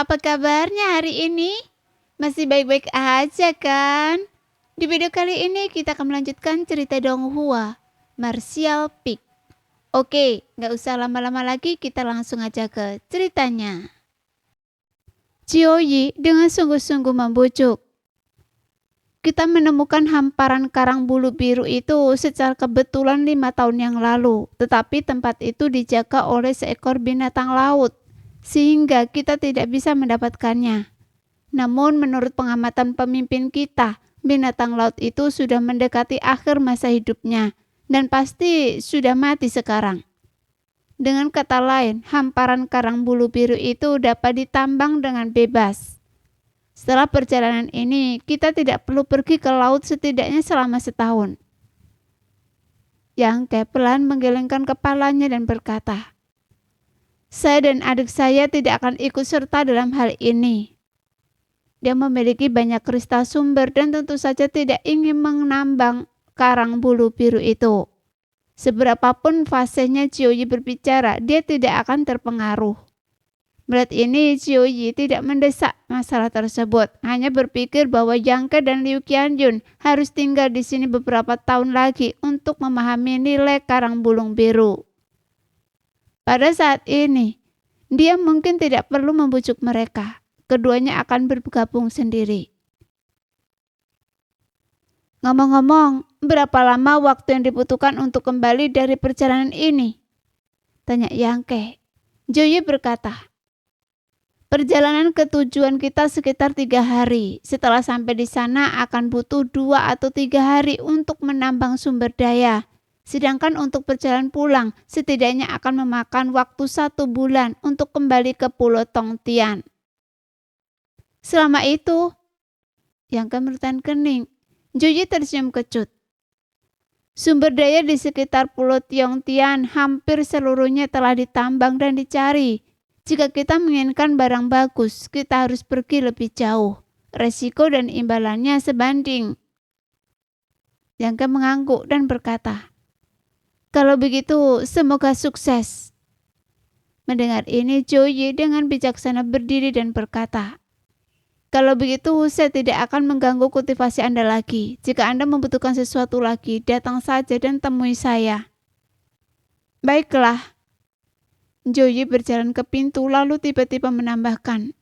apa kabarnya hari ini? Masih baik-baik aja kan? Di video kali ini kita akan melanjutkan cerita Donghua, Martial Peak. Oke, nggak usah lama-lama lagi, kita langsung aja ke ceritanya. Jiuyi dengan sungguh-sungguh membujuk. Kita menemukan hamparan karang bulu biru itu secara kebetulan 5 tahun yang lalu, tetapi tempat itu dijaga oleh seekor binatang laut, sehingga kita tidak bisa mendapatkannya. Namun menurut pengamatan pemimpin kita, binatang laut itu sudah mendekati akhir masa hidupnya, dan pasti sudah mati sekarang. Dengan kata lain, hamparan karang bulu biru itu dapat ditambang dengan bebas. Setelah perjalanan ini, kita tidak perlu pergi ke laut setidaknya selama setahun. Yang pelan menggelengkan kepalanya dan berkata, saya dan adik saya tidak akan ikut serta dalam hal ini. Dia memiliki banyak kristal sumber dan tentu saja tidak ingin menambang karang bulu biru itu. Seberapapun fasenya Jiuyi berbicara, dia tidak akan terpengaruh. Melihat ini, Jiuyi tidak mendesak masalah tersebut, hanya berpikir bahwa Yang Ke dan Liu Qianyun harus tinggal di sini beberapa tahun lagi untuk memahami nilai karang bulung biru. Pada saat ini, dia mungkin tidak perlu membujuk mereka. Keduanya akan bergabung sendiri. Ngomong-ngomong, berapa lama waktu yang dibutuhkan untuk kembali dari perjalanan ini? Tanya Yang Ke. Jiuyi berkata, perjalanan ke tujuan kita sekitar 3 hari. Setelah sampai di sana akan butuh 2 atau 3 hari untuk menambang sumber daya. Sedangkan untuk perjalanan pulang setidaknya akan memakan waktu 1 bulan untuk kembali ke Pulau Tongtian. Selama itu, Yang Ke bertahan kening. Jiuyi tersenyum kecut. Sumber daya di sekitar Pulau Tongtian hampir seluruhnya telah ditambang dan dicari. Jika kita menginginkan barang bagus, kita harus pergi lebih jauh. Resiko dan imbalannya sebanding. Yang Ke mengangguk dan berkata, kalau begitu, semoga sukses. Mendengar ini, Jiuyi dengan bijaksana berdiri dan berkata, kalau begitu, saya tidak akan mengganggu kultivasi Anda lagi. Jika Anda membutuhkan sesuatu lagi, datang saja dan temui saya. Baiklah. Jiuyi berjalan ke pintu lalu tiba-tiba menambahkan,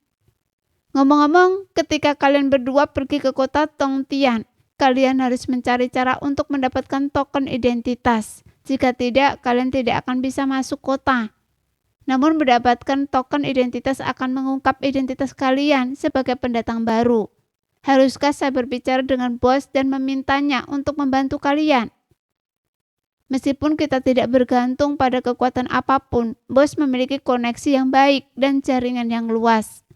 ngomong-ngomong, ketika kalian berdua pergi ke kota Tongtian, kalian harus mencari cara untuk mendapatkan token identitas. Jika tidak, kalian tidak akan bisa masuk kota. Namun mendapatkan token identitas akan mengungkap identitas kalian sebagai pendatang baru. Haruskah saya berbicara dengan bos dan memintanya untuk membantu kalian? Meskipun kita tidak bergantung pada kekuatan apapun, bos memiliki koneksi yang baik dan jaringan yang luas.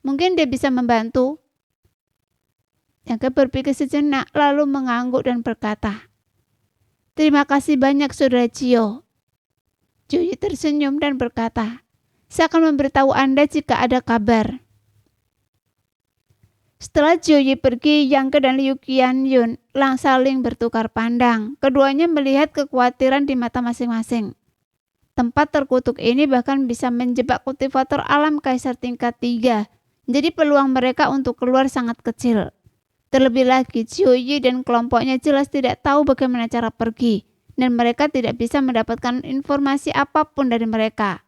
Mungkin dia bisa membantu. Yang Ke berpikir sejenak lalu mengangguk dan berkata, terima kasih banyak Saudara Jiu. Jiuyi tersenyum dan berkata, saya akan memberitahu Anda jika ada kabar. Setelah Jiuyi pergi, Yang Ke dan Liu Qianyun saling bertukar pandang. Keduanya melihat kekhawatiran di mata masing-masing. Tempat terkutuk ini bahkan bisa menjebak kultivator alam kaisar tingkat 3. Jadi peluang mereka untuk keluar sangat kecil. Terlebih lagi, Jiuyi dan kelompoknya jelas tidak tahu bagaimana cara pergi, dan mereka tidak bisa mendapatkan informasi apapun dari mereka.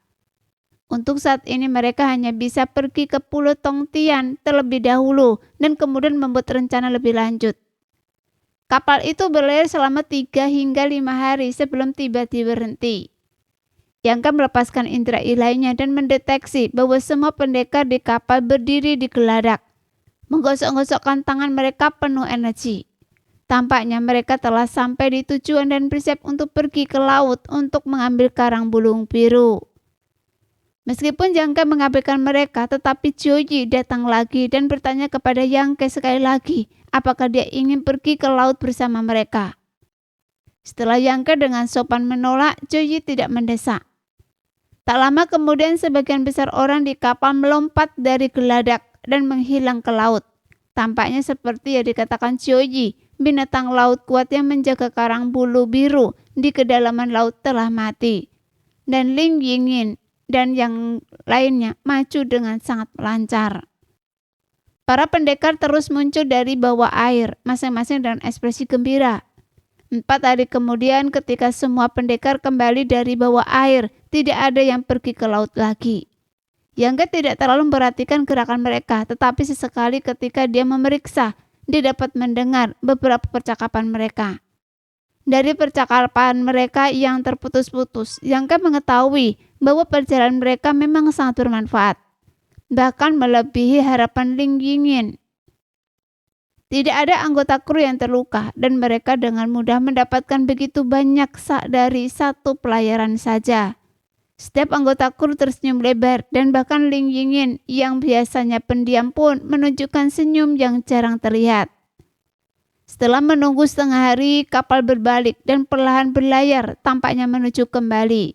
Untuk saat ini mereka hanya bisa pergi ke Pulau Tongtian terlebih dahulu dan kemudian membuat rencana lebih lanjut. Kapal itu berlayar selama 3 hingga 5 hari sebelum tiba di berhenti. Yang Ke melepaskan indera ilahiynya dan mendeteksi bahwa semua pendekar di kapal berdiri di geladak. Menggosok-gosokkan tangan mereka penuh energi. Tampaknya mereka telah sampai di tujuan dan bersiap untuk pergi ke laut untuk mengambil karang bulung biru. Meskipun Yang Ke mengabaikan mereka, tetapi Jiuyi datang lagi dan bertanya kepada Yang Ke sekali lagi, apakah dia ingin pergi ke laut bersama mereka. Setelah Yang Ke dengan sopan menolak, Jiuyi tidak mendesak. Tak lama kemudian sebagian besar orang di kapal melompat dari geladak dan menghilang ke laut. Tampaknya seperti yang dikatakan Jiuyi, binatang laut kuat yang menjaga karang bulu biru di kedalaman laut telah mati. Dan Ling Yingyin dan yang lainnya maju dengan sangat lancar. Para pendekar terus muncul dari bawah air, masing-masing dengan ekspresi gembira. 4 hari kemudian ketika semua pendekar kembali dari bawah air, tidak ada yang pergi ke laut lagi. Yangke tidak terlalu memperhatikan gerakan mereka, tetapi sesekali ketika dia memeriksa, dia dapat mendengar beberapa percakapan mereka. Dari percakapan mereka yang terputus-putus, Yangke mengetahui bahwa perjalanan mereka memang sangat bermanfaat, bahkan melebihi harapan Ling Yingyin. Tidak ada anggota kru yang terluka dan mereka dengan mudah mendapatkan begitu banyak dari satu pelayaran saja. Setiap anggota kru tersenyum lebar dan bahkan Ling Yingyin yang biasanya pendiam pun menunjukkan senyum yang jarang terlihat. Setelah menunggu setengah hari, kapal berbalik dan perlahan berlayar tampaknya menuju kembali.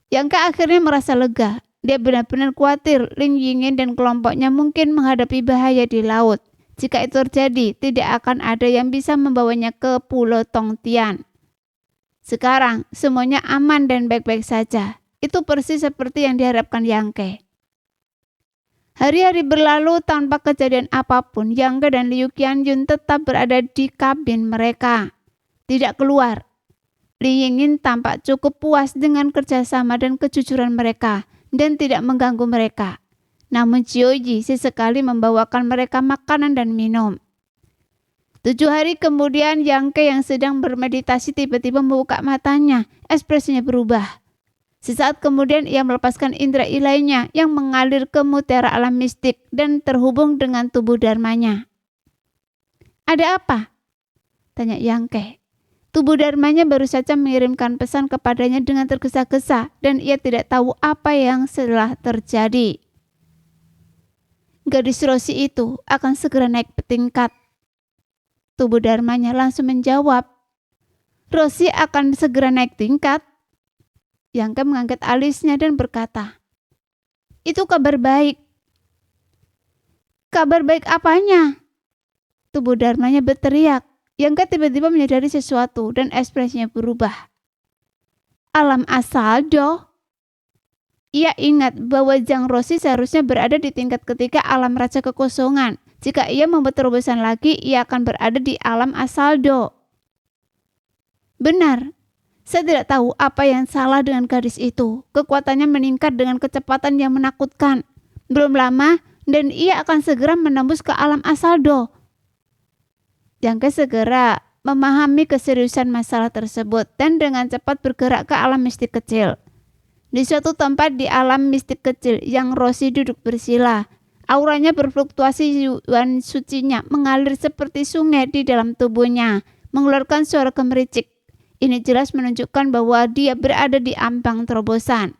Yangke akhirnya merasa lega. Dia benar-benar khawatir Ling Yingyin dan kelompoknya mungkin menghadapi bahaya di laut. Jika itu terjadi, tidak akan ada yang bisa membawanya ke Pulau Tongtian. Sekarang, semuanya aman dan baik-baik saja. Itu persis seperti yang diharapkan Yangke. Hari-hari berlalu tanpa kejadian apapun. Yangke dan Liu Qianyun tetap berada di kabin mereka, tidak keluar. Ling Yingyin tampak cukup puas dengan kerjasama dan kejujuran mereka dan tidak mengganggu mereka. Namun Jiuji sesekali membawakan mereka makanan dan minum. 7 hari kemudian Yangke yang sedang bermeditasi tiba-tiba membuka matanya. Ekspresinya berubah. Sesaat kemudian ia melepaskan indera ilainya yang mengalir ke mutiara alam mistik dan terhubung dengan tubuh dharmanya. Ada apa? Tanya Yangke. Tubuh dharmanya baru saja mengirimkan pesan kepadanya dengan tergesa-gesa dan ia tidak tahu apa yang telah terjadi. Gadis Rosi itu akan segera naik tingkat. Tubuh dharmanya langsung menjawab, Rosi akan segera naik tingkat. Yangke mengangkat alisnya dan berkata, itu kabar baik. Kabar baik apanya? Tubuh dharmanya berteriak. Yangke tiba-tiba menyadari sesuatu dan ekspresinya berubah. Alam Asaldo. Ia ingat bahwa Zhang Rosi seharusnya berada di tingkat ketiga alam raja kekosongan. Jika ia membuat terobosan lagi, ia akan berada di alam Asaldo. Benar, saya tidak tahu apa yang salah dengan gadis itu. Kekuatannya meningkat dengan kecepatan yang menakutkan. Belum lama, dan ia akan segera menembus ke alam Asaldo. Yangke segera memahami keseriusan masalah tersebut dan dengan cepat bergerak ke alam mistik kecil. Di suatu tempat di alam mistik kecil yang Rosi duduk bersila, auranya berfluktuasi, yuan sucinya mengalir seperti sungai di dalam tubuhnya, mengeluarkan suara gemericik. Ini jelas menunjukkan bahwa dia berada di ambang terobosan.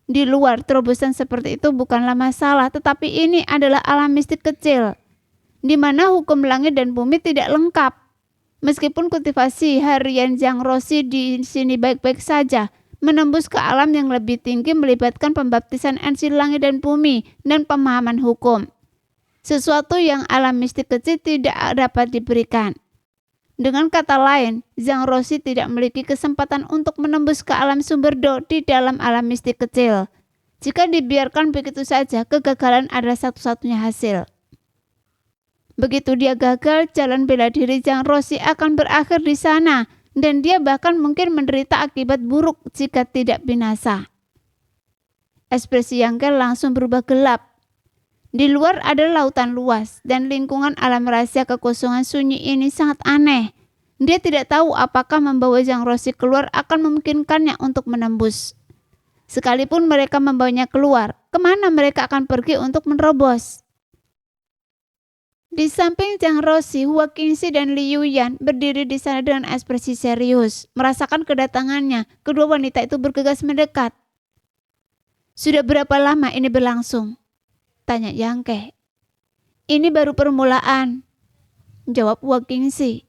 Di luar terobosan seperti itu bukanlah masalah, tetapi ini adalah alam mistik kecil, di mana hukum langit dan bumi tidak lengkap. Meskipun kultivasi harian Zhang Rosi di sini baik-baik saja, menembus ke alam yang lebih tinggi melibatkan pembaptisan energi langit dan bumi dan pemahaman hukum. Sesuatu yang alam mistik kecil tidak dapat diberikan. Dengan kata lain, Zhang Rosi tidak memiliki kesempatan untuk menembus ke alam sumber Do di dalam alam mistik kecil. Jika dibiarkan begitu saja, kegagalan adalah satu-satunya hasil. Begitu dia gagal, jalan bela diri Zhang Rosi akan berakhir di sana. Dan dia bahkan mungkin menderita akibat buruk jika tidak binasa. Ekspresi Yangke langsung berubah gelap. Di luar ada lautan luas dan lingkungan alam rahasia kekosongan sunyi ini sangat aneh. Dia tidak tahu apakah membawa Zhang Rosi keluar akan memungkinkannya untuk menembus. Sekalipun mereka membawanya keluar, kemana mereka akan pergi untuk menerobos? Di samping Zhang Rosi, Hua Qingxi dan Liu Yan berdiri di sana dengan ekspresi serius. Merasakan kedatangannya, kedua wanita itu bergegas mendekat. Sudah berapa lama ini berlangsung? Tanya Yangke. Ini baru permulaan, jawab Hua Qingxi.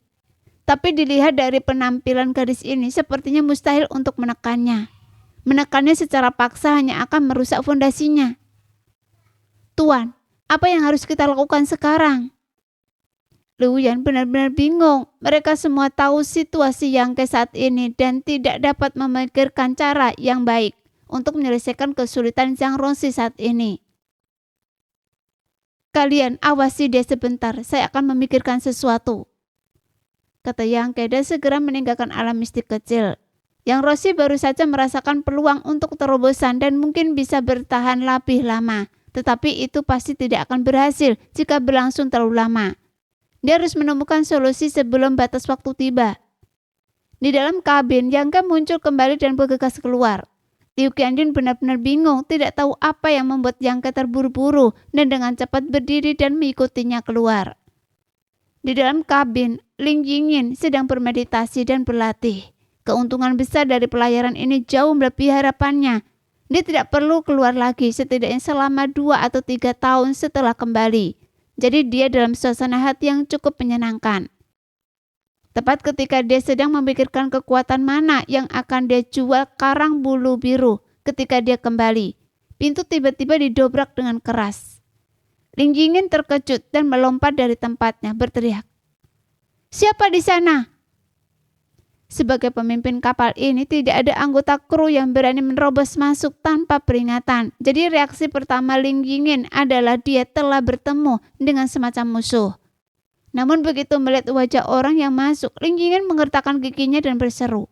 Tapi dilihat dari penampilan gadis ini, sepertinya mustahil untuk menekannya. Menekannya secara paksa hanya akan merusak fondasinya. Tuan, apa yang harus kita lakukan sekarang? Liu Yan benar-benar bingung. Mereka semua tahu situasi Yangke saat ini dan tidak dapat memikirkan cara yang baik untuk menyelesaikan kesulitan Zhang Ronxi saat ini. Kalian awasi dia sebentar, saya akan memikirkan sesuatu, kata Yang Ke dan segera meninggalkan alam mistik kecil. Yang Ronxi baru saja merasakan peluang untuk terobosan dan mungkin bisa bertahan lebih lama, tetapi itu pasti tidak akan berhasil jika berlangsung terlalu lama. Dia harus menemukan solusi sebelum batas waktu tiba. Di dalam kabin, Yang Ke muncul kembali dan bergegas keluar. Liu Qianjun benar-benar bingung, tidak tahu apa yang membuat Yang Ke terburu-buru dan dengan cepat berdiri dan mengikutinya keluar. Di dalam kabin, Ling Yingyin sedang bermeditasi dan berlatih. Keuntungan besar dari pelayaran ini jauh melebihi harapannya. Dia tidak perlu keluar lagi setidaknya selama 2 atau 3 tahun setelah kembali. Jadi dia dalam suasana hati yang cukup menyenangkan. Tepat ketika dia sedang memikirkan kekuatan mana yang akan dia jual karang bulu biru ketika dia kembali, pintu tiba-tiba didobrak dengan keras. Ling Yingyin terkejut dan melompat dari tempatnya berteriak, "Siapa di sana?" Sebagai pemimpin kapal ini tidak ada anggota kru yang berani menerobos masuk tanpa peringatan. Jadi reaksi pertama Ling Yingyin adalah dia telah bertemu dengan semacam musuh. Namun begitu melihat wajah orang yang masuk, Ling Yingyin menggertakkan giginya dan berseru,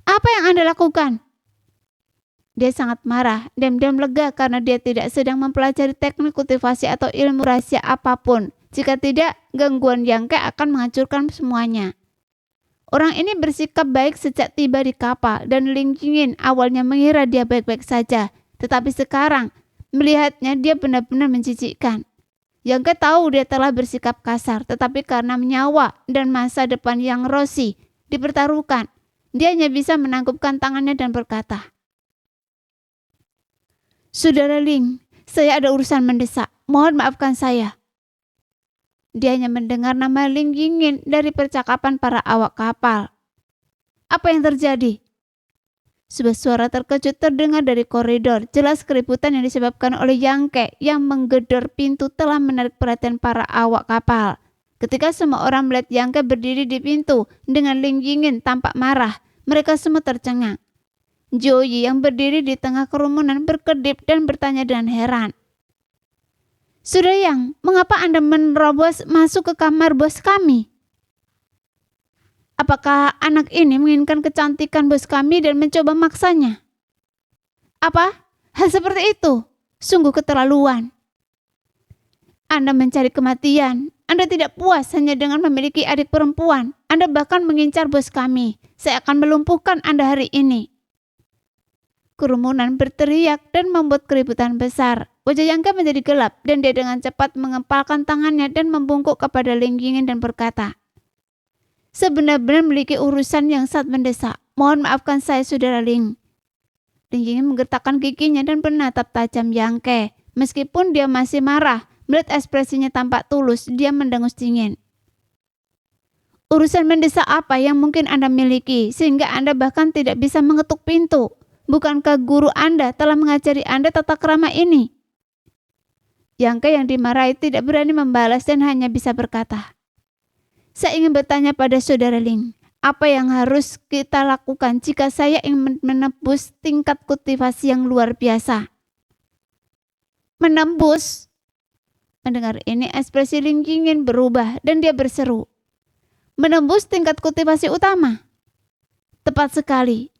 "Apa yang Anda lakukan?" Dia sangat marah, diam-diam lega karena dia tidak sedang mempelajari teknik kultivasi atau ilmu rahasia apapun. Jika tidak, gangguan Yang Ke akan menghancurkan semuanya. Orang ini bersikap baik sejak tiba di kapal dan Ling Yingyin awalnya mengira dia baik-baik saja. Tetapi sekarang, melihatnya dia benar-benar menjijikkan. Yang Ke tahu dia telah bersikap kasar, tetapi karena nyawa dan masa depan Yang Ronxi dipertaruhkan, dia hanya bisa menangkupkan tangannya dan berkata, "Saudara Ling, saya ada urusan mendesak. Mohon maafkan saya." Dia hanya mendengar nama Ling Yingyin dari percakapan para awak kapal. "Apa yang terjadi?" Sebuah suara terkejut terdengar dari koridor. Jelas keributan yang disebabkan oleh Yang Ke yang menggedor pintu telah menarik perhatian para awak kapal. Ketika semua orang melihat Yang Ke berdiri di pintu dengan Ling Yingyin tampak marah, mereka semua tercengang. Joyi yang berdiri di tengah kerumunan berkedip dan bertanya dengan heran, "Saudara Yang, mengapa Anda menerobos masuk ke kamar bos kami? Apakah anak ini menginginkan kecantikan bos kami dan mencoba maksanya?" "Apa? Hal seperti itu? Sungguh keterlaluan. Anda mencari kematian. Anda tidak puas hanya dengan memiliki adik perempuan. Anda bahkan mengincar bos kami. Saya akan melumpuhkan Anda hari ini." Kerumunan berteriak dan membuat keributan besar. Wajah Yang Ke menjadi gelap dan dia dengan cepat mengepalkan tangannya dan membungkuk kepada Ling Yingyin dan berkata, "Sebenar-benar memiliki urusan yang sangat mendesak. Mohon maafkan saya, Saudara Ling." Ling Yingyin menggertakkan giginya dan menatap tajam Yang Ke. Meskipun dia masih marah, melihat ekspresinya tampak tulus, dia mendengus dingin. "Urusan mendesak apa yang mungkin Anda miliki sehingga Anda bahkan tidak bisa mengetuk pintu? Bukankah guru Anda telah mengajari Anda tata krama ini?" Yang Ke yang dimarahi tidak berani membalas dan hanya bisa berkata, "Saya ingin bertanya pada Saudara Ling, apa yang harus kita lakukan jika saya ingin menembus tingkat kultivasi yang luar biasa?" "Menembus?" Mendengar ini ekspresi Ling Yingyin berubah dan dia berseru, "Menembus tingkat kultivasi utama?" "Tepat sekali."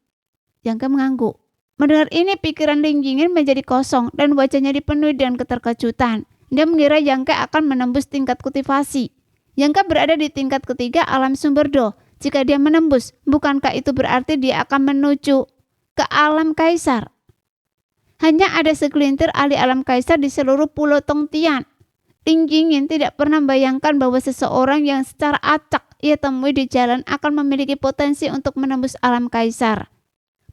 Yang Ke mengangguk. Mendengar ini pikiran Ling Yingyin menjadi kosong dan wajahnya dipenuhi dengan keterkejutan. Dia mengira Yang Ke akan menembus tingkat kultivasi. Yang Ke berada di tingkat ketiga alam sumber Do. Jika dia menembus, bukankah itu berarti dia akan menuju ke alam kaisar? Hanya ada segelintir ahli alam kaisar di seluruh pulau Tongtian. Ling Yingyin tidak pernah membayangkan bahwa seseorang yang secara acak ia temui di jalan akan memiliki potensi untuk menembus alam kaisar.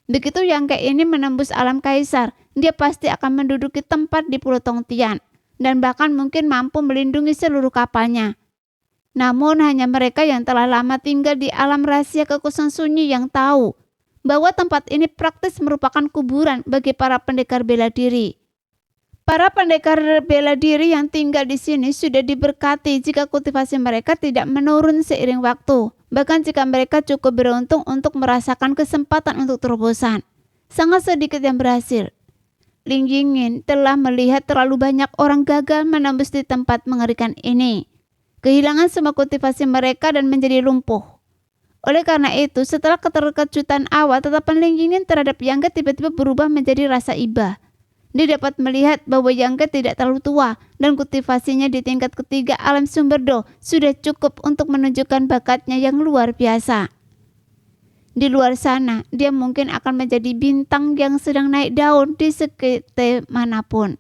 Begitu Yang Ke ini menembus alam kaisar, dia pasti akan menduduki tempat di Pulau Tongtian dan bahkan mungkin mampu melindungi seluruh kapalnya. Namun hanya mereka yang telah lama tinggal di alam rahasia kekosongan sunyi yang tahu bahwa tempat ini praktis merupakan kuburan bagi para pendekar bela diri. Para pendekar bela diri yang tinggal di sini sudah diberkati jika kultivasi mereka tidak menurun seiring waktu. Bahkan jika mereka cukup beruntung untuk merasakan kesempatan untuk terobosan. sangat sedikit yang berhasil. Ling Yingyin telah melihat terlalu banyak orang gagal menembus di tempat mengerikan ini, kehilangan semua kultivasi mereka dan menjadi lumpuh. Oleh karena itu, setelah keterkejutan awal, tetapan Ling Yingyin terhadap Yang Ke tiba-tiba berubah menjadi rasa iba. Dia dapat melihat bahwa Yang Ke tidak terlalu tua dan kultivasinya di tingkat ketiga alam sumber Do sudah cukup untuk menunjukkan bakatnya yang luar biasa. Di luar sana, dia mungkin akan menjadi bintang yang sedang naik daun di sekitar manapun.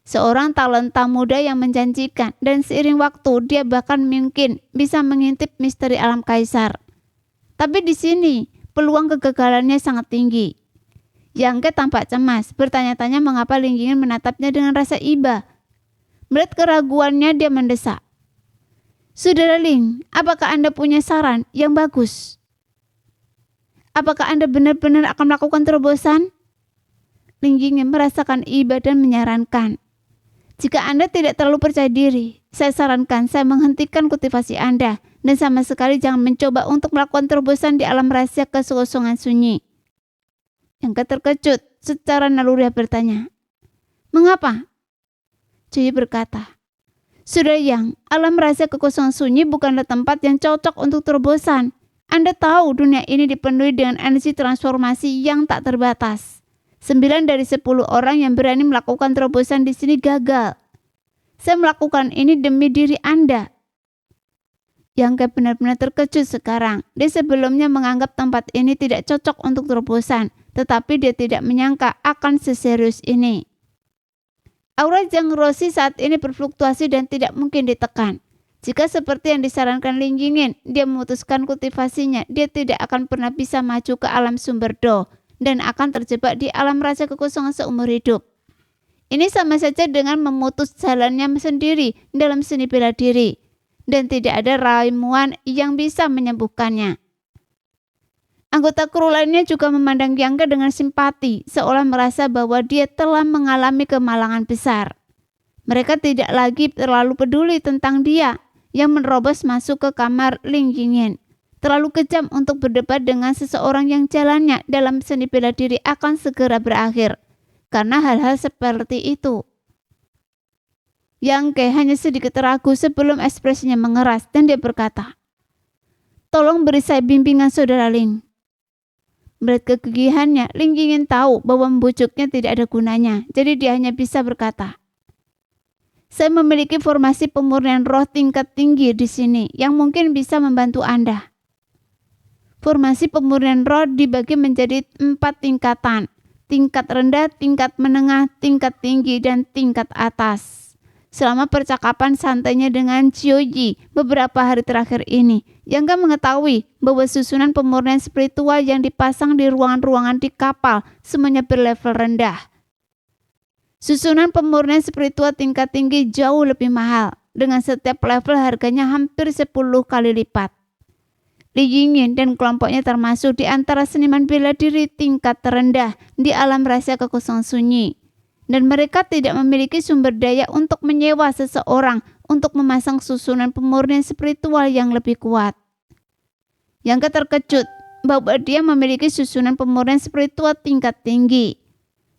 Seorang talenta muda yang menjanjikan, dan seiring waktu dia bahkan mungkin bisa mengintip misteri alam kaisar. Tapi di sini, peluang kegagalannya sangat tinggi. Yang Ke tampak cemas, bertanya-tanya mengapa Ling Yingyin menatapnya dengan rasa iba. Melihat keraguannya, dia mendesak. Saudara Ling, apakah Anda punya saran yang bagus? Apakah Anda benar-benar akan melakukan terobosan? Ling Yingyin merasakan iba dan menyarankan. Jika Anda tidak terlalu percaya diri, saya sarankan saya menghentikan kultivasi Anda dan sama sekali jangan mencoba untuk melakukan terobosan di alam rahasia kekosongan sunyi. Yang Ke terkejut secara naluriah bertanya, mengapa? Cui berkata, Saudara Yang, alam rahasia kekosongan sunyi bukanlah tempat yang cocok untuk terobosan. Anda tahu dunia ini dipenuhi dengan energi transformasi yang tak terbatas. 9 dari 10 orang yang berani melakukan terobosan di sini gagal. Saya melakukan ini demi diri Anda. Yang Ke benar-benar terkejut sekarang. Dia sebelumnya menganggap tempat ini tidak cocok untuk terobosan, tetapi dia tidak menyangka akan seserius ini. Aura Zhang Roshi saat ini berfluktuasi dan tidak mungkin ditekan. Jika seperti yang disarankan Ling Yingyin, dia memutuskan kultivasinya, dia tidak akan pernah bisa maju ke alam sumber Do dan akan terjebak di alam rahasia kekosongan seumur hidup. Ini sama saja dengan memutus jalannya sendiri dalam seni bela diri, dan tidak ada ramuan yang bisa menyembuhkannya. Anggota kru lainnya juga memandang Yang Ke dengan simpati, seolah merasa bahwa dia telah mengalami kemalangan besar. Mereka tidak lagi terlalu peduli tentang dia yang menerobos masuk ke kamar Ling Yingyin. Terlalu kejam untuk berdebat dengan seseorang yang jalannya dalam seni bela diri akan segera berakhir, karena hal-hal seperti itu. Yang Ke hanya sedikit ragu sebelum ekspresinya mengeras dan dia berkata, tolong beri saya bimbingan Saudara Ling. Melihat kegigihannya, Ling Yingyin tahu bahwa membujuknya tidak ada gunanya, jadi dia hanya bisa berkata, saya memiliki formasi pemurnian roh tingkat tinggi di sini yang mungkin bisa membantu Anda. Formasi pemurnian roh dibagi menjadi 4 tingkatan, tingkat rendah, tingkat menengah, tingkat tinggi, dan tingkat atas. Selama percakapan santainya dengan Chioji beberapa hari terakhir ini, Yang Ke mengetahui bahwa susunan pemurnian spiritual yang dipasang di ruangan-ruangan di kapal semuanya berlevel rendah. Susunan pemurnian spiritual tingkat tinggi jauh lebih mahal, dengan setiap level harganya hampir 10 kali lipat. Ling Yingyin dan kelompoknya termasuk di antara seniman bela diri tingkat terendah di alam rahasia kekosongan sunyi. Dan mereka tidak memiliki sumber daya untuk menyewa seseorang untuk memasang susunan pemurnian spiritual yang lebih kuat. Yang Ke terkejut bahwa dia memiliki susunan pemurnian spiritual tingkat tinggi.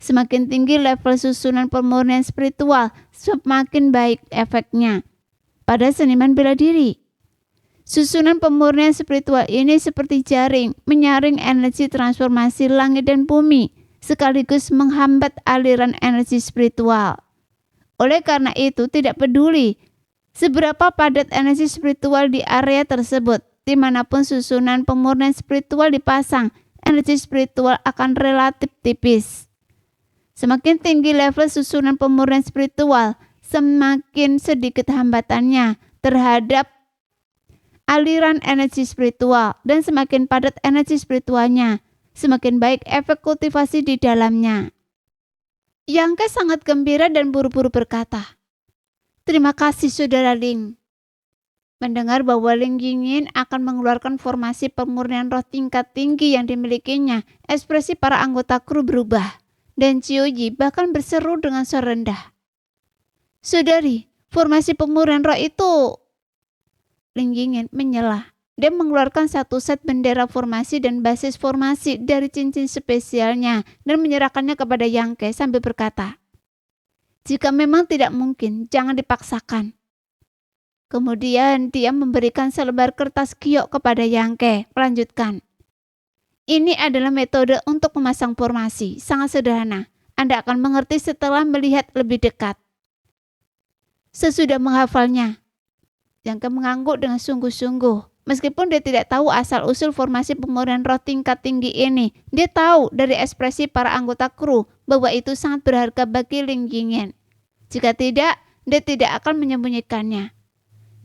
Semakin tinggi level susunan pemurnian spiritual, semakin baik efeknya pada seniman bela diri. Susunan pemurnian spiritual ini seperti jaring menyaring energi transformasi langit dan bumi, sekaligus menghambat aliran energi spiritual. Oleh karena itu, tidak peduli seberapa padat energi spiritual di area tersebut, dimanapun susunan pemurnian spiritual dipasang, energi spiritual akan relatif tipis. Semakin tinggi level susunan pemurnian spiritual, semakin sedikit hambatannya terhadap aliran energi spiritual, dan semakin padat energi spiritualnya, semakin baik efek kultivasi di dalamnya. Yang Ke sangat gembira dan buru-buru berkata, terima kasih Saudara Ling. Mendengar bahwa Ling Yingyin akan mengeluarkan formasi pemurnian roh tingkat tinggi yang dimilikinya, ekspresi para anggota kru berubah, dan Chioji bahkan berseru dengan suara rendah. Saudari, formasi pemurnian roh itu... Ling Yingyin menyela. Dia mengeluarkan satu set bendera formasi dan basis formasi dari cincin spesialnya dan menyerahkannya kepada Yangke sambil berkata, "Jika memang tidak mungkin, jangan dipaksakan." Kemudian dia memberikan selebar kertas giok kepada Yangke, melanjutkan, "Ini adalah metode untuk memasang formasi, sangat sederhana. Anda akan mengerti setelah melihat lebih dekat." Sesudah menghafalnya, Yangke mengangguk dengan sungguh-sungguh. Meskipun dia tidak tahu asal-usul formasi pemurnian roh tingkat tinggi ini, dia tahu dari ekspresi para anggota kru bahwa itu sangat berharga bagi Lin Yingyan. Jika tidak, dia tidak akan menyembunyikannya.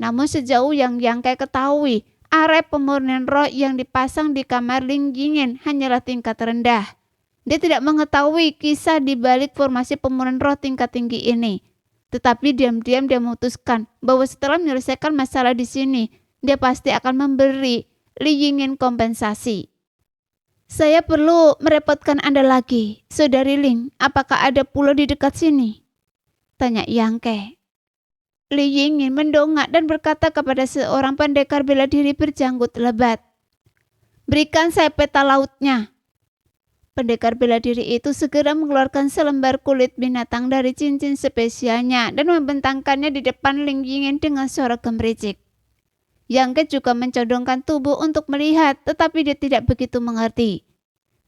Namun sejauh yang Yangke ketahui, area pemurnian roh yang dipasang di kamar Lin Yingyan hanyalah tingkat rendah. Dia tidak mengetahui kisah di balik formasi pemurnian roh tingkat tinggi ini. Tetapi diam-diam dia memutuskan bahwa setelah menyelesaikan masalah di sini, dia pasti akan memberi Li Yingyan kompensasi. "Saya perlu merepotkan Anda lagi, Saudari Ling. Apakah ada pulau di dekat sini?" tanya Yangke. Li Yingyan mendongak dan berkata kepada seorang pendekar bela diri berjanggut lebat, "Berikan saya peta lautnya." Pendekar bela diri itu segera mengeluarkan selembar kulit binatang dari cincin spesialnya dan membentangkannya di depan Lin Yingyan dengan suara gemericik. Yangke juga mencondongkan tubuh untuk melihat, tetapi dia tidak begitu mengerti.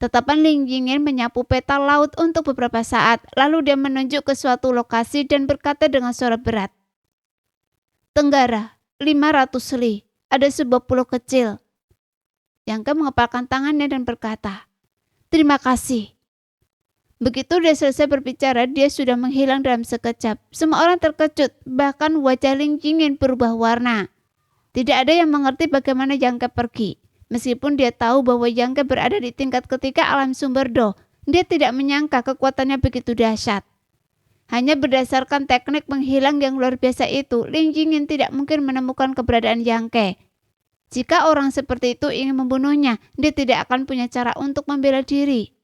Tetapan Lin Yingyan menyapu peta laut untuk beberapa saat, lalu dia menunjuk ke suatu lokasi dan berkata dengan suara berat, "Tenggara, 500 li, ada sebuah pulau kecil." Yangke mengepalkan tangannya dan berkata, "Terima kasih." Begitu dia selesai berbicara, dia sudah menghilang dalam sekejap. Semua orang terkejut, bahkan wajah Lin Yingyan berubah warna. Tidak ada yang mengerti bagaimana Yangke pergi. Meskipun dia tahu bahwa Yangke berada di tingkat ketiga alam sumber Do, dia tidak menyangka kekuatannya begitu dahsyat. Hanya berdasarkan teknik menghilang yang luar biasa itu, Lin Yingyan tidak mungkin menemukan keberadaan Yangke. Jika orang seperti itu ingin membunuhnya, dia tidak akan punya cara untuk membela diri.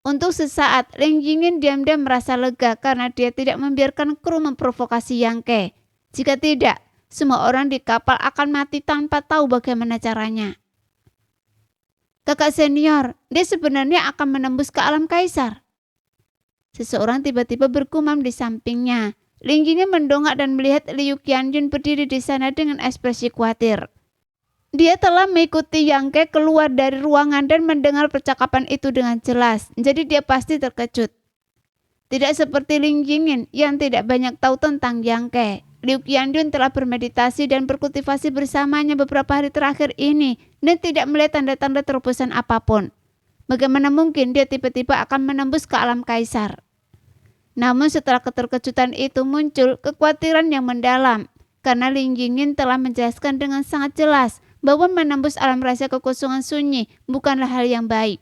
Untuk sesaat, Lin Yingyan diam-diam merasa lega karena dia tidak membiarkan kru memprovokasi Yangke. Jika tidak, semua orang di kapal akan mati tanpa tahu bagaimana caranya. "Kakak senior, dia sebenarnya akan menembus ke alam kaisar." Seseorang tiba-tiba bergumam di sampingnya. Lin Yingyan mendongak dan melihat Liu Qianjun berdiri di sana dengan ekspresi khawatir. Dia telah mengikuti Yangke keluar dari ruangan dan mendengar percakapan itu dengan jelas, jadi dia pasti terkejut. Tidak seperti Lin Yingyan yang tidak banyak tahu tentang Yangke. Liu Qianjun telah bermeditasi dan berkultivasi bersamanya beberapa hari terakhir ini dan tidak melihat tanda-tanda terobosan apapun. Bagaimana mungkin dia tiba-tiba akan menembus ke alam kaisar? Namun setelah keterkejutan itu muncul kekhawatiran yang mendalam, karena Lin Yingyan telah menjelaskan dengan sangat jelas bahwa menembus alam rahasia kekosongan sunyi bukanlah hal yang baik.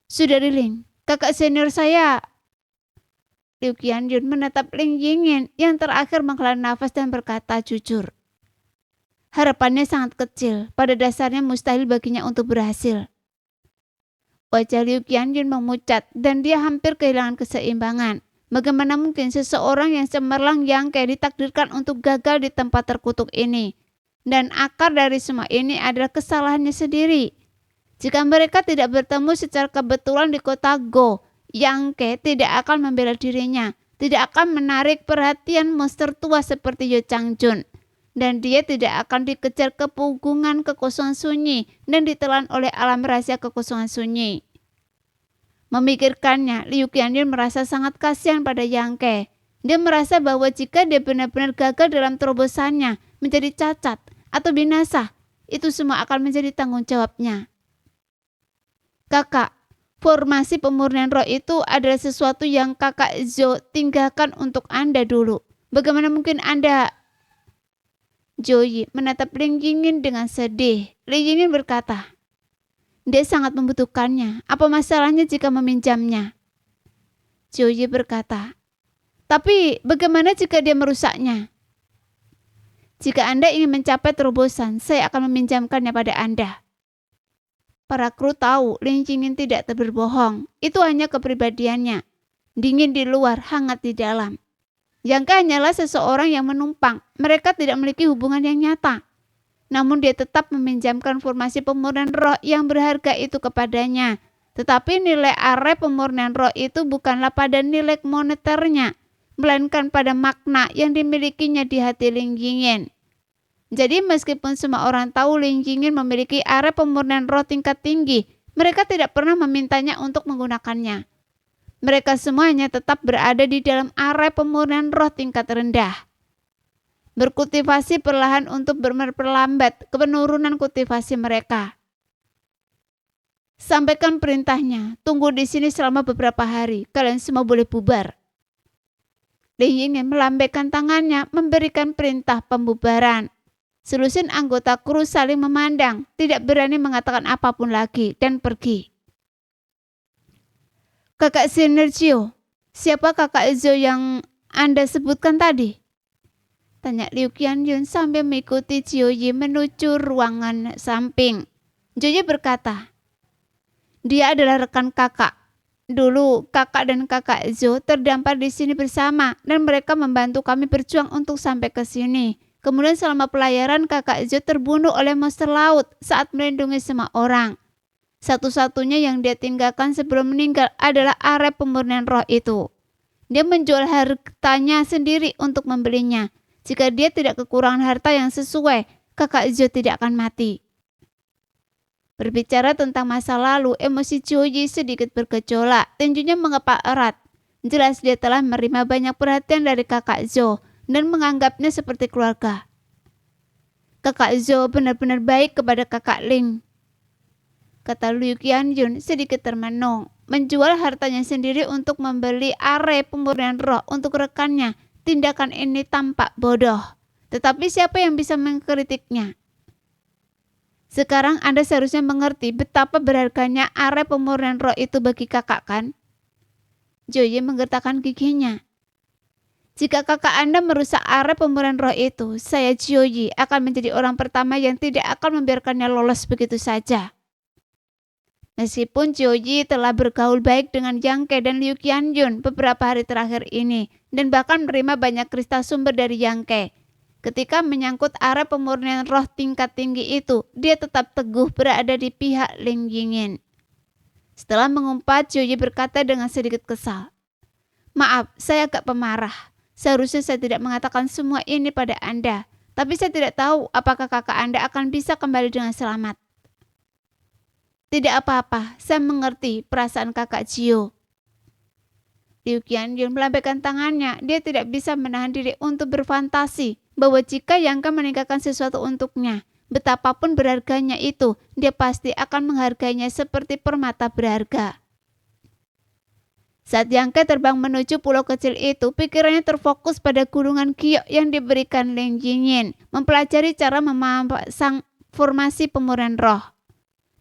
"Saudari Ling, kakak senior saya..." Liu Qianjun menatap Lin Yingyan yang terakhir menghela nafas dan berkata jujur. Harapannya sangat kecil, pada dasarnya mustahil baginya untuk berhasil. Wajah Liu Qianjun memucat dan dia hampir kehilangan keseimbangan. Bagaimana mungkin seseorang yang cemerlang Yangke ditakdirkan untuk gagal di tempat terkutuk ini? Dan akar dari semua ini adalah kesalahannya sendiri. Jika mereka tidak bertemu secara kebetulan di kota Go, Yangke tidak akan membela dirinya, tidak akan menarik perhatian monster tua seperti Yu Changjun, dan dia tidak akan dikejar kepugungan kekosongan sunyi dan ditelan oleh alam rahasia kekosongan sunyi. Memikirkannya, Liu Qianjun merasa sangat kasihan pada Yangke. Dia merasa bahwa jika dia benar-benar gagal dalam terobosannya, menjadi cacat atau binasa, itu semua akan menjadi tanggung jawabnya. "Kakak, formasi pemurnian roh itu adalah sesuatu yang kakak Zhou tinggalkan untuk Anda dulu. Bagaimana mungkin Anda..." Zhou Yi menatap Lin Yingyan dengan sedih. Lin Yingyan berkata, "Dia sangat membutuhkannya. Apa masalahnya jika meminjamnya?" Zhou Yi berkata, "Tapi bagaimana jika dia merusaknya?" "Jika Anda ingin mencapai terobosan, saya akan meminjamkannya pada Anda." Para kru tahu Lin Yingyan tidak berbohong. Itu hanya kepribadiannya. Dingin di luar, hangat di dalam. Yangke hanyalah seseorang yang menumpang. Mereka tidak memiliki hubungan yang nyata. namun dia tetap meminjamkan formasi pemurnian roh yang berharga itu kepadanya. Tetapi nilai are pemurnian roh itu bukanlah pada nilai moneternya, melainkan pada makna yang dimilikinya di hati Lin Yingyin. Jadi meskipun semua orang tahu Lin Yingyin memiliki are pemurnian roh tingkat tinggi, mereka tidak pernah memintanya untuk menggunakannya. Mereka semuanya tetap berada di dalam are pemurnian roh tingkat rendah. Berkultivasi perlahan untuk memperlambat penurunan kultivasi mereka. Sampaikan perintahnya, tunggu di sini selama beberapa hari, kalian semua boleh bubar. Lin Yingyin melambaikan tangannya memberikan perintah pembubaran. Selusin anggota kru saling memandang, tidak berani mengatakan apapun lagi, dan pergi. Kakak Sinergio, siapa kakak Zhou yang Anda sebutkan tadi? Tanya Liu Qianyun sambil mengikuti Jiuyi menuju ruangan samping. Jiuyi berkata, dia adalah rekan kakak. Dulu kakak dan kakak Zhou terdampar di sini bersama dan mereka membantu kami berjuang untuk sampai ke sini. Kemudian selama pelayaran kakak Zhou terbunuh oleh monster laut saat melindungi semua orang. Satu-satunya yang dia tinggalkan sebelum meninggal adalah are pemurnian roh itu. Dia menjual hartanya sendiri untuk membelinya. Jika dia tidak kekurangan harta yang sesuai, kakak Zhou tidak akan mati. Berbicara tentang masa lalu, emosi Jiuyi sedikit bergejolak, tinjunya mengepak erat. Jelas dia telah menerima banyak perhatian dari kakak Zhou dan menganggapnya seperti keluarga. Kakak Zhou benar-benar baik kepada kakak Ling, kata Liu Qianyun sedikit termenung. Menjual hartanya sendiri untuk membeli are pemurnian roh untuk rekannya, tindakan ini tampak bodoh. Tetapi siapa yang bisa mengkritiknya? Sekarang Anda seharusnya mengerti betapa berharganya are pemurnian roh itu bagi kakak, kan? Jiuyi menggertakkan giginya. Jika kakak Anda merusak are pemurnian roh itu, saya Jiuyi akan menjadi orang pertama yang tidak akan membiarkannya lolos begitu saja. Meskipun Jiuyi telah bergaul baik dengan Yang Ke dan Liu Qianyun beberapa hari terakhir ini, dan bahkan menerima banyak kristal sumber dari Yang Ke, ketika menyangkut are pemurnian roh tingkat tinggi itu, dia tetap teguh berada di pihak Lin Yingyin. Setelah mengumpat, Jiuyi berkata dengan sedikit kesal, maaf, saya agak pemarah. Seharusnya saya tidak mengatakan semua ini pada Anda, tapi saya tidak tahu apakah kakak Anda akan bisa kembali dengan selamat. Tidak apa-apa, saya mengerti perasaan kakak Jiu. Liu Qianyun melambaikan tangannya, dia tidak bisa menahan diri untuk berfantasi bahwa jika Yang Ke meninggalkan sesuatu untuknya, betapapun berharganya itu, dia pasti akan menghargainya seperti permata berharga. Saat Yang Ke terbang menuju pulau kecil itu, pikirannya terfokus pada gulungan giok yang diberikan Lin Yingyin, mempelajari cara memasang formasi pemurnian roh.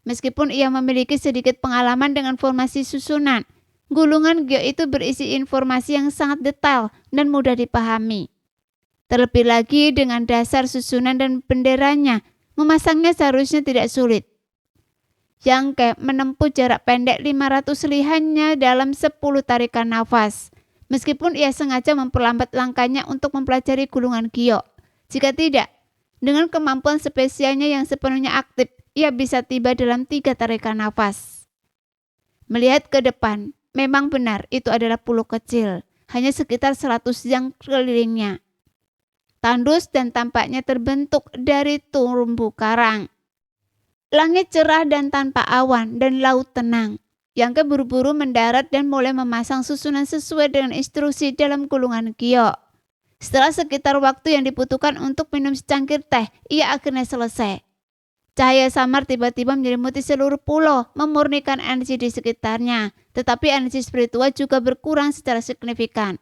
Meskipun ia memiliki sedikit pengalaman dengan formasi susunan, gulungan giok itu berisi informasi yang sangat detail dan mudah dipahami. Terlebih lagi dengan dasar susunan dan benderanya, memasangnya seharusnya tidak sulit. Yang Ke menempuh jarak pendek 500 li hanya dalam 10 tarikan nafas. Meskipun ia sengaja memperlambat langkahnya untuk mempelajari gulungan giok. Jika tidak, dengan kemampuan spesialnya yang sepenuhnya aktif, ia bisa tiba dalam 3 tarikan nafas. Melihat ke depan, memang benar itu adalah pulau kecil, hanya sekitar 100 yang kelilingnya. Tandus dan tampaknya terbentuk dari terumbu karang. Langit cerah dan tanpa awan dan laut tenang. Yang Ke buru-buru mendarat dan mulai memasang susunan sesuai dengan instruksi dalam gulungan giok. Setelah sekitar waktu yang dibutuhkan untuk minum secangkir teh, ia akhirnya selesai. Cahaya samar tiba-tiba menyelimuti seluruh pulau, memurnikan energi di sekitarnya. Tetapi energi spiritual juga berkurang secara signifikan.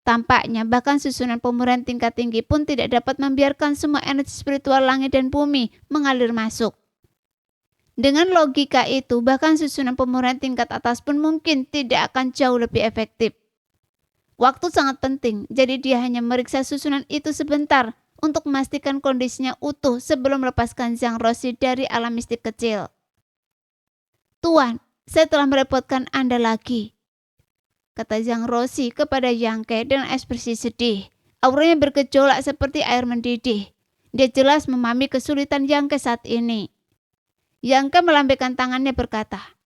Tampaknya bahkan susunan pemurnian tingkat tinggi pun tidak dapat membiarkan semua energi spiritual langit dan bumi mengalir masuk. Dengan logika itu, bahkan susunan pemurnian tingkat atas pun mungkin tidak akan jauh lebih efektif. Waktu sangat penting, jadi dia hanya meriksa susunan itu sebentar untuk memastikan kondisinya utuh sebelum melepaskan Zhang Roshi dari alam mistik kecil. Tuan, saya telah merepotkan Anda lagi, kata Zhang Roshi kepada Yang Ke dengan ekspresi sedih. Auranya bergejolak seperti air mendidih. Dia jelas memahami kesulitan Yangke saat ini. Yangke melambaikan tangannya berkata,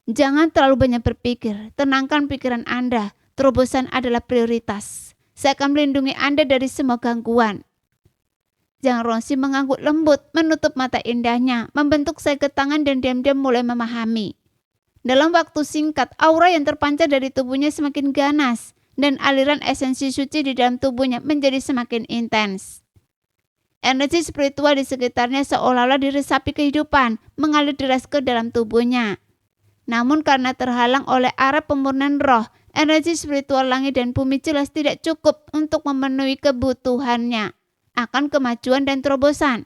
"Jangan terlalu banyak berpikir, tenangkan pikiran Anda. Terobosan adalah prioritas. Saya akan melindungi Anda dari semua gangguan." Zhang Rongxi mengangguk lembut, menutup mata indahnya, membentuk saikat tangan dan diam-diam mulai memahami. Dalam waktu singkat, aura yang terpancar dari tubuhnya semakin ganas dan aliran esensi suci di dalam tubuhnya menjadi semakin intens. Energi spiritual di sekitarnya seolah-olah diresapi kehidupan, mengalir deras ke dalam tubuhnya. Namun karena terhalang oleh arah pemurnian roh, energi spiritual langit dan bumi jelas tidak cukup untuk memenuhi kebutuhannya akan kemajuan dan terobosan.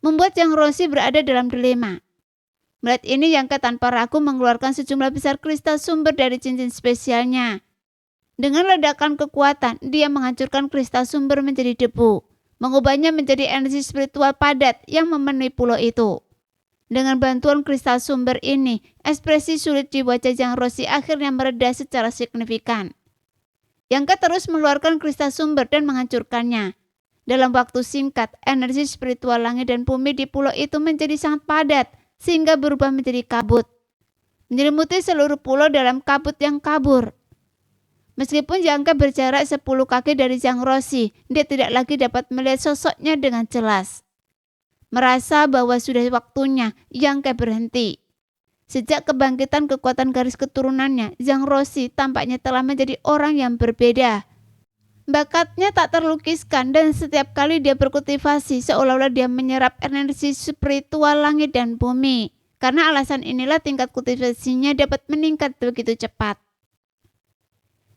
Membuat Zhang Rongxi berada dalam dilema. Melihat ini, Yangke tanpa ragu mengeluarkan sejumlah besar kristal sumber dari cincin spesialnya. Dengan ledakan kekuatan, dia menghancurkan kristal sumber menjadi debu, mengubahnya menjadi energi spiritual padat yang memenuhi pulau itu. Dengan bantuan kristal sumber ini, ekspresi sulit di wajah Zhang Rongxi akhirnya mereda secara signifikan. Yangke terus mengeluarkan kristal sumber dan menghancurkannya. Dalam waktu singkat, energi spiritual langit dan bumi di pulau itu menjadi sangat padat, sehingga berubah menjadi kabut, menyelimuti seluruh pulau dalam kabut yang kabur. Meskipun Yangke berjarak 10 kaki dari Zhang Rongxi, dia tidak lagi dapat melihat sosoknya dengan jelas. Merasa bahwa sudah waktunya, Yangke berhenti. Sejak kebangkitan kekuatan garis keturunannya, Zhang Rongxi tampaknya telah menjadi orang yang berbeda. Bakatnya tak terlukiskan dan setiap kali dia berkultivasi seolah-olah dia menyerap energi spiritual langit dan bumi. Karena alasan inilah tingkat kultivasinya dapat meningkat begitu cepat.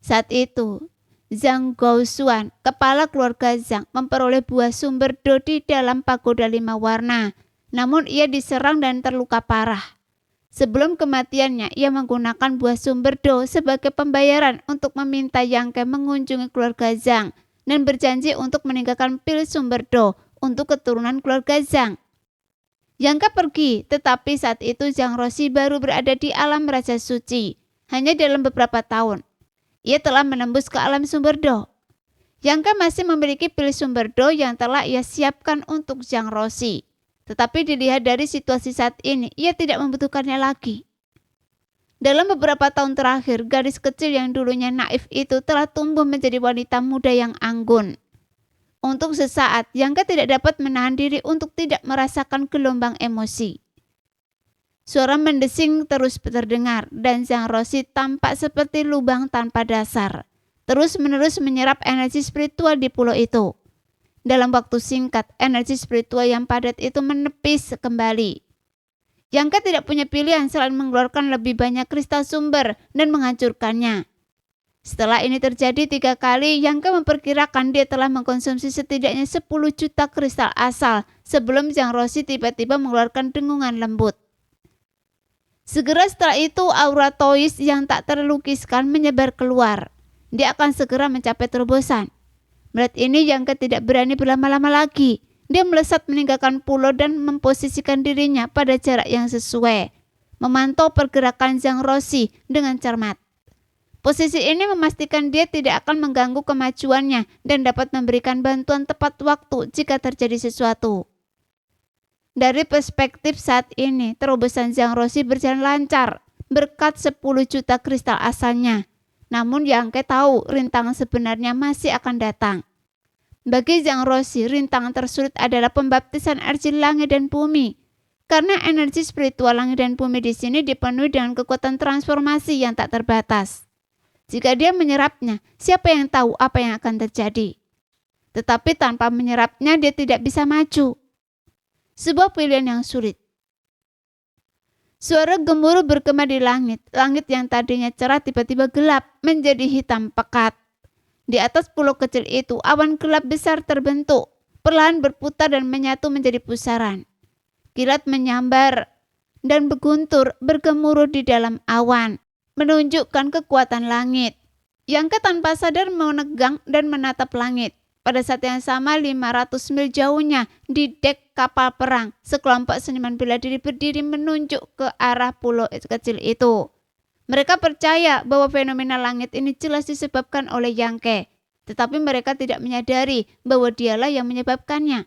Saat itu, Zhang Gaoxuan, kepala keluarga Zhang, memperoleh buah sumber do di dalam pagoda 5 warna. Namun ia diserang dan terluka parah. Sebelum kematiannya, ia menggunakan buah sumber do sebagai pembayaran untuk meminta Yangke mengunjungi keluarga Zhang dan berjanji untuk meninggalkan pil sumber do untuk keturunan keluarga Zhang. Yangke pergi, tetapi saat itu Zhang Rongxi baru berada di alam Raja Suci. Hanya dalam beberapa tahun, ia telah menembus ke alam sumber do. Yangke masih memiliki pil sumber do yang telah ia siapkan untuk Zhang Rongxi. Tetapi dilihat dari situasi saat ini, ia tidak membutuhkannya lagi. Dalam beberapa tahun terakhir, gadis kecil yang dulunya naif itu telah tumbuh menjadi wanita muda yang anggun. Untuk sesaat, Yangke tidak dapat menahan diri untuk tidak merasakan gelombang emosi. Suara mendesing terus terdengar dan Zhang Rongxi tampak seperti lubang tanpa dasar, terus-menerus menyerap energi spiritual di pulau itu. Dalam waktu singkat, energi spiritual yang padat itu menepis kembali. Yangke tidak punya pilihan selain mengeluarkan lebih banyak kristal sumber dan menghancurkannya. Setelah ini terjadi 3 kali, Yangke memperkirakan dia telah mengkonsumsi setidaknya 10 juta kristal asal sebelum Zhang Rongxi tiba-tiba mengeluarkan dengungan lembut. Segera setelah itu, aura Tois yang tak terlukiskan menyebar keluar. Dia akan segera mencapai terobosan. Melihat ini, Yangke tidak berani berlama-lama lagi. Dia melesat meninggalkan pulau dan memposisikan dirinya pada jarak yang sesuai, memantau pergerakan Zhang Rongxi dengan cermat. Posisi ini memastikan dia tidak akan mengganggu kemajuannya dan dapat memberikan bantuan tepat waktu jika terjadi sesuatu. Dari perspektif saat ini, terobosan Zhang Rongxi berjalan lancar berkat 10 juta kristal asalnya. Namun Yangke tahu rintangan sebenarnya masih akan datang. Bagi Zhang Rongxi, rintangan tersulit adalah pembaptisan energi langit dan bumi. Karena energi spiritual langit dan bumi di sini dipenuhi dengan kekuatan transformasi yang tak terbatas. Jika dia menyerapnya, siapa yang tahu apa yang akan terjadi? Tetapi tanpa menyerapnya, dia tidak bisa maju. Sebuah pilihan yang sulit. Suara gemuruh bergema di langit. Langit yang tadinya cerah tiba-tiba gelap menjadi hitam pekat. Di atas pulau kecil itu, awan gelap besar terbentuk, perlahan berputar dan menyatu menjadi pusaran. Kilat menyambar dan berguntur bergemuruh di dalam awan, menunjukkan kekuatan langit. Yangke tanpa sadar menegang dan menatap langit. Pada saat yang sama, 500 mil jauhnya di dek kapal perang, sekelompok seniman bela diri berdiri menunjuk ke arah pulau kecil itu. Mereka percaya bahwa fenomena langit ini jelas disebabkan oleh Yangke, tetapi mereka tidak menyadari bahwa dialah yang menyebabkannya.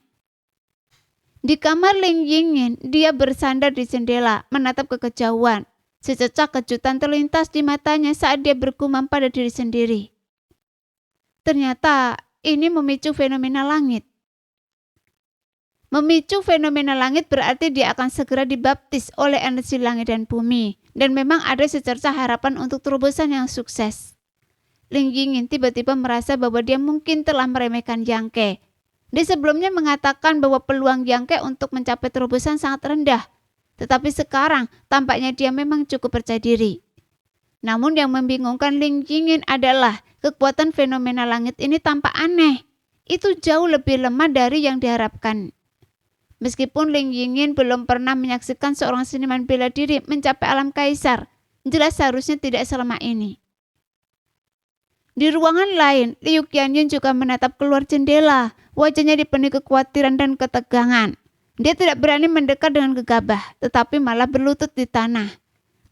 Di kamar Ling Yingyin, dia bersandar di jendela, menatap ke kejauhan. Sececak kejutan terlintas di matanya saat dia bergumam pada diri sendiri. Ternyata ini memicu fenomena langit. Memicu fenomena langit berarti dia akan segera dibaptis oleh energi langit dan bumi. Dan memang ada secerca harapan untuk terobosan yang sukses. Ling Yingyin tiba-tiba merasa bahwa dia mungkin telah meremehkan Yang Ke. Dia sebelumnya mengatakan bahwa peluang Yang Ke untuk mencapai terobosan sangat rendah. Tetapi sekarang tampaknya dia memang cukup percaya diri. Namun yang membingungkan Ling Yingyin adalah kekuatan fenomena langit ini tampak aneh. Itu jauh lebih lemah dari yang diharapkan. Meskipun Ling Yingyin belum pernah menyaksikan seorang seniman bela diri mencapai alam kaisar, jelas seharusnya tidak selemah ini. Di ruangan lain, Liu Qianyun juga menatap keluar jendela. Wajahnya dipenuhi kekhawatiran dan ketegangan. Dia tidak berani mendekat dengan gegabah, tetapi malah berlutut di tanah.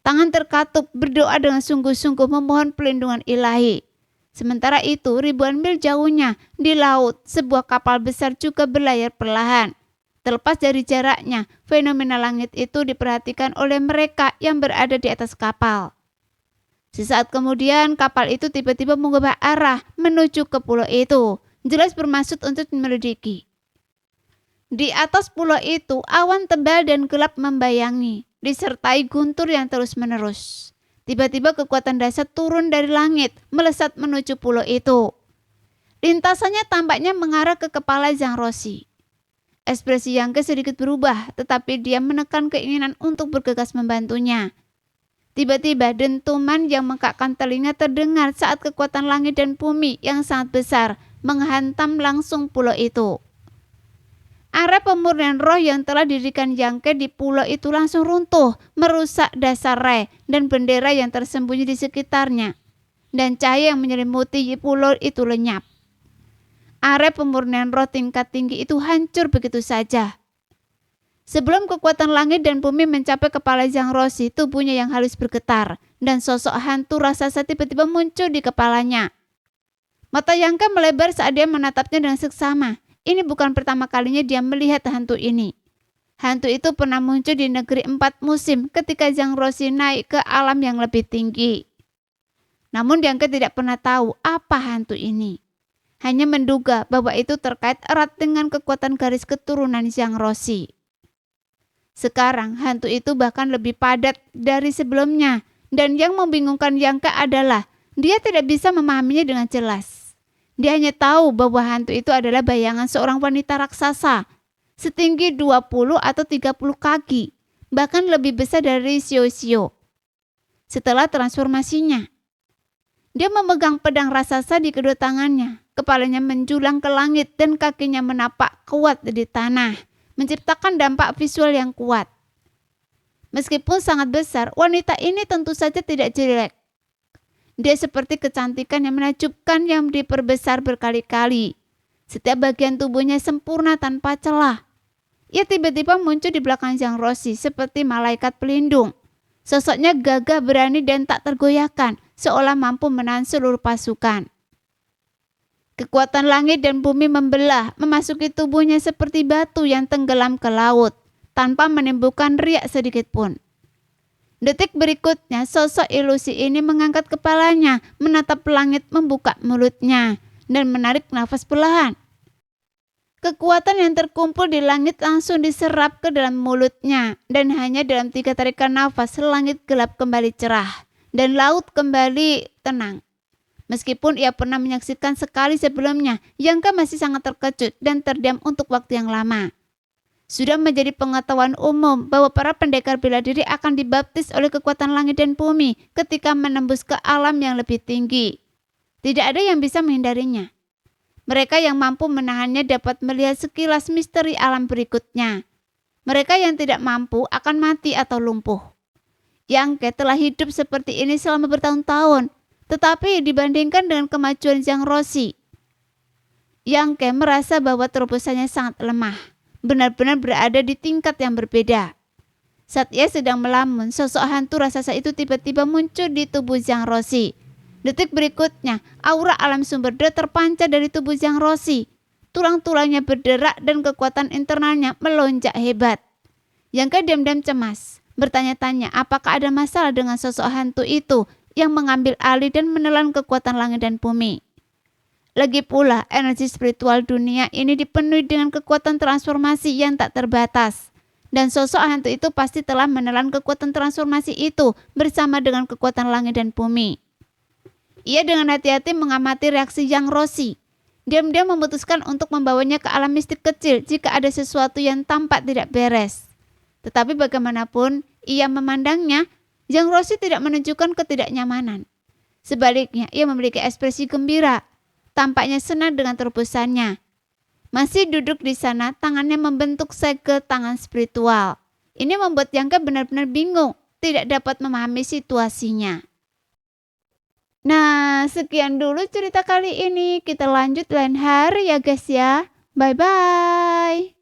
Tangan terkatup, berdoa dengan sungguh-sungguh memohon pelindungan ilahi. Sementara itu, ribuan mil jauhnya, di laut, sebuah kapal besar juga berlayar perlahan. Terlepas dari jaraknya, fenomena langit itu diperhatikan oleh mereka yang berada di atas kapal. Sesaat kemudian, kapal itu tiba-tiba mengubah arah menuju ke pulau itu, jelas bermaksud untuk menyelidiki. Di atas pulau itu, awan tebal dan gelap membayangi, disertai guntur yang terus-menerus. Tiba-tiba kekuatan dahsyat turun dari langit, melesat menuju pulau itu. Lintasannya tampaknya mengarah ke kepala Zhang Roshi. Ekspresi Yang Ke sedikit berubah, tetapi dia menekan keinginan untuk bergegas membantunya. Tiba-tiba dentuman yang mengkakkan telinga terdengar saat kekuatan langit dan bumi yang sangat besar menghantam langsung pulau itu. Area pemurnian roh yang telah didirikan Yang Ke di pulau itu langsung runtuh, merusak dasar Re dan bendera yang tersembunyi di sekitarnya. Dan cahaya yang menyelimuti pulau itu lenyap. Area pemurnian roh tingkat tinggi itu hancur begitu saja. Sebelum kekuatan langit dan bumi mencapai kepala Zhang Roshi, tubuhnya yang halus bergetar, dan sosok hantu raksasa tiba-tiba muncul di kepalanya. Mata Yang Ke melebar saat dia menatapnya dengan seksama. Ini bukan pertama kalinya dia melihat hantu ini. Hantu itu pernah muncul di negeri 4 musim ketika Zhang Roshi naik ke alam yang lebih tinggi. Namun Yang Ke tidak pernah tahu apa hantu ini. Hanya menduga bahwa itu terkait erat dengan kekuatan garis keturunan Zhang Roshi. Sekarang hantu itu bahkan lebih padat dari sebelumnya, dan yang membingungkan Yang Ke adalah dia tidak bisa memahaminya dengan jelas. Dia hanya tahu bahwa hantu itu adalah bayangan seorang wanita raksasa, setinggi 20 atau 30 kaki, bahkan lebih besar dari Xiao Xiao. Setelah transformasinya, dia memegang pedang raksasa di kedua tangannya. Kepalanya menjulang ke langit dan kakinya menapak kuat di tanah, menciptakan dampak visual yang kuat. Meskipun sangat besar, wanita ini tentu saja tidak jelek. Dia seperti kecantikan yang menakjubkan yang diperbesar berkali-kali. Setiap bagian tubuhnya sempurna tanpa celah. Ia tiba-tiba muncul di belakang Zhang Roshi seperti malaikat pelindung. Sosoknya gagah, berani dan tak tergoyahkan, seolah mampu menahan seluruh pasukan. Kekuatan langit dan bumi membelah, memasuki tubuhnya seperti batu yang tenggelam ke laut, tanpa menimbulkan riak sedikit pun. Detik berikutnya, sosok ilusi ini mengangkat kepalanya, menatap langit, membuka mulutnya, dan menarik nafas perlahan. Kekuatan yang terkumpul di langit langsung diserap ke dalam mulutnya, dan hanya dalam 3 tarikan nafas, langit gelap kembali cerah, dan laut kembali tenang. Meskipun ia pernah menyaksikan sekali sebelumnya, Yang Ke masih sangat terkejut dan terdiam untuk waktu yang lama. Sudah menjadi pengetahuan umum bahwa para pendekar bela diri akan dibaptis oleh kekuatan langit dan bumi ketika menembus ke alam yang lebih tinggi. Tidak ada yang bisa menghindarinya. Mereka yang mampu menahannya dapat melihat sekilas misteri alam berikutnya. Mereka yang tidak mampu akan mati atau lumpuh. Yang Ke telah hidup seperti ini selama bertahun-tahun. Tetapi dibandingkan dengan kemajuan Zhang Roshi, Yang Ke merasa bahwa terobosannya sangat lemah, benar-benar berada di tingkat yang berbeda. Saat ia sedang melamun, sosok hantu raksasa itu tiba-tiba muncul di tubuh Zhang Roshi. Detik berikutnya, aura alam sumber daya terpancar dari tubuh Zhang Roshi. Tulang-tulangnya berderak dan kekuatan internalnya melonjak hebat. Yangka diam-diam cemas, bertanya-tanya apakah ada masalah dengan sosok hantu itu yang mengambil alih dan menelan kekuatan langit dan bumi. Lagi pula, energi spiritual dunia ini dipenuhi dengan kekuatan transformasi yang tak terbatas. Dan sosok hantu itu pasti telah menelan kekuatan transformasi itu bersama dengan kekuatan langit dan bumi. Ia dengan hati-hati mengamati reaksi Yang Roshi. Diam-diam memutuskan untuk membawanya ke alam mistik kecil jika ada sesuatu yang tampak tidak beres. Tetapi bagaimanapun ia memandangnya, Yang Roshi tidak menunjukkan ketidaknyamanan. Sebaliknya, ia memiliki ekspresi gembira. Tampaknya senang dengan terobosannya. Masih duduk di sana, tangannya membentuk segel tangan spiritual. Ini membuat Yangka benar-benar bingung, tidak dapat memahami situasinya. Nah, sekian dulu cerita kali ini. Kita lanjut lain hari ya guys ya. Bye-bye.